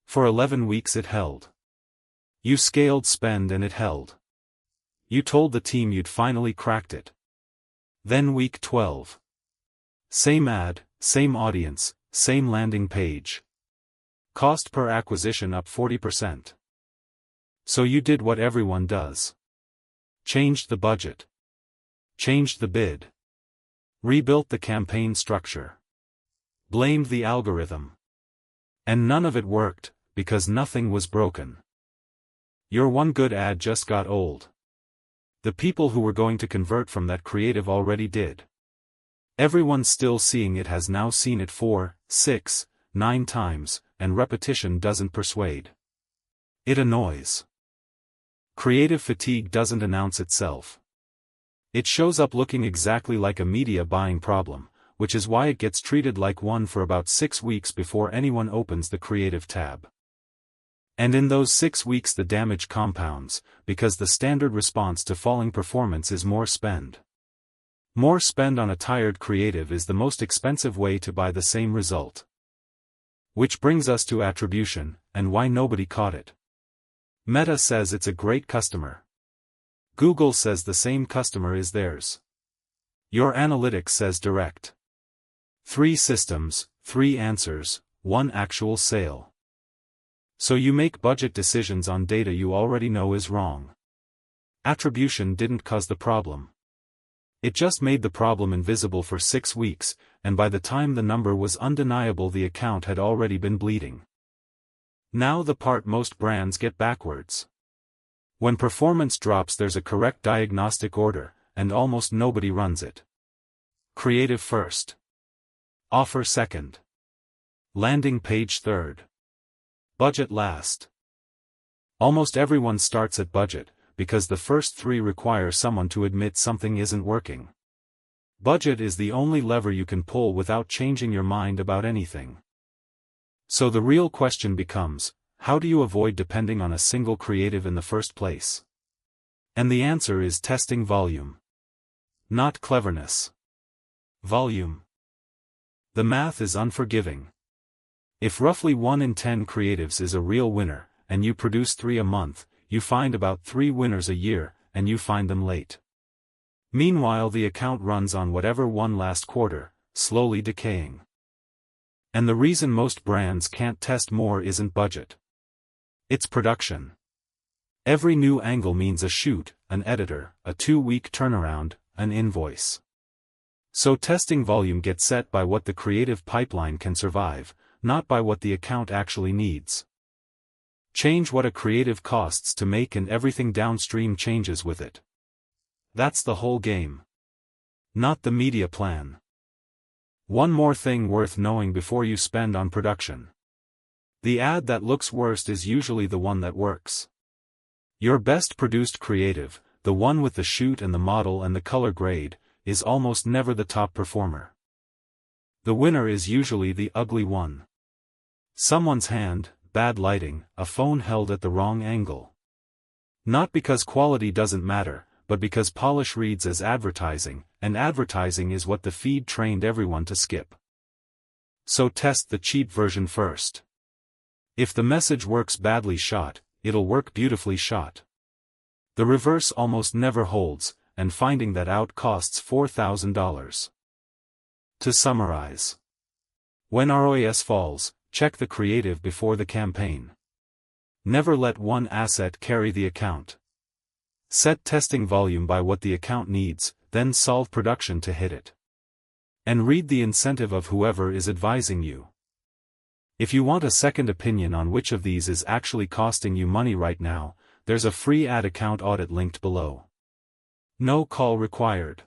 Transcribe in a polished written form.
For 11 weeks it held. You scaled spend and it held. You told the team you'd finally cracked it. Then week 12. Same ad, same audience, same landing page. Cost per acquisition up 40%. So you did what everyone does. Changed the budget. Changed the bid. Rebuilt the campaign structure. Blamed the algorithm. And none of it worked, because nothing was broken. Your one good ad just got old. The people who were going to convert from that creative already did. Everyone still seeing it has now seen it 4, 6, 9 times, and repetition doesn't persuade. It annoys. Creative fatigue doesn't announce itself. It shows up looking exactly like a media buying problem, which is why it gets treated like one for about 6 weeks before anyone opens the creative tab. And in those 6 weeks the damage compounds, because the standard response to falling performance is more spend. More spend on a tired creative is the most expensive way to buy the same result. Which brings us to attribution, and why nobody caught it. Meta says it's a great customer. Google says the same customer is theirs. Your analytics says direct. 3 systems, 3 answers, 1 actual sale. So you make budget decisions on data you already know is wrong. Attribution didn't cause the problem. It just made the problem invisible for 6 weeks, and by the time the number was undeniable the account had already been bleeding. Now the part most brands get backwards. When performance drops there's a correct diagnostic order, and almost nobody runs it. Creative first. Offer second. Landing page third. Budget last. Almost everyone starts at budget, because the first 3 require someone to admit something isn't working. Budget is the only lever you can pull without changing your mind about anything. So the real question becomes, how do you avoid depending on a single creative in the first place? And the answer is testing volume. Not cleverness. Volume. The math is unforgiving. If roughly 1 in 10 creatives is a real winner, and you produce 3 a month, you find about 3 winners a year, and you find them late. Meanwhile the account runs on whatever won last quarter, slowly decaying. And the reason most brands can't test more isn't budget. It's production. Every new angle means a shoot, an editor, a 2-week turnaround, an invoice. So testing volume gets set by what the creative pipeline can survive, not by what the account actually needs. Change what a creative costs to make and everything downstream changes with it. That's the whole game. Not the media plan. One more thing worth knowing before you spend on production. The ad that looks worst is usually the one that works. Your best produced creative, the one with the shoot and the model and the color grade, is almost never the top performer. The winner is usually the ugly one. Someone's hand, bad lighting, a phone held at the wrong angle. Not because quality doesn't matter, but because polish reads as advertising, and advertising is what the feed trained everyone to skip. So test the cheap version first. If the message works badly shot, it'll work beautifully shot. The reverse almost never holds, and finding that out costs $4,000. To summarize. When ROAS falls, check the creative before the campaign. Never let one asset carry the account. Set testing volume by what the account needs, then solve production to hit it. And read the incentive of whoever is advising you. If you want a second opinion on which of these is actually costing you money right now, there's a free ad account audit linked below. No call required.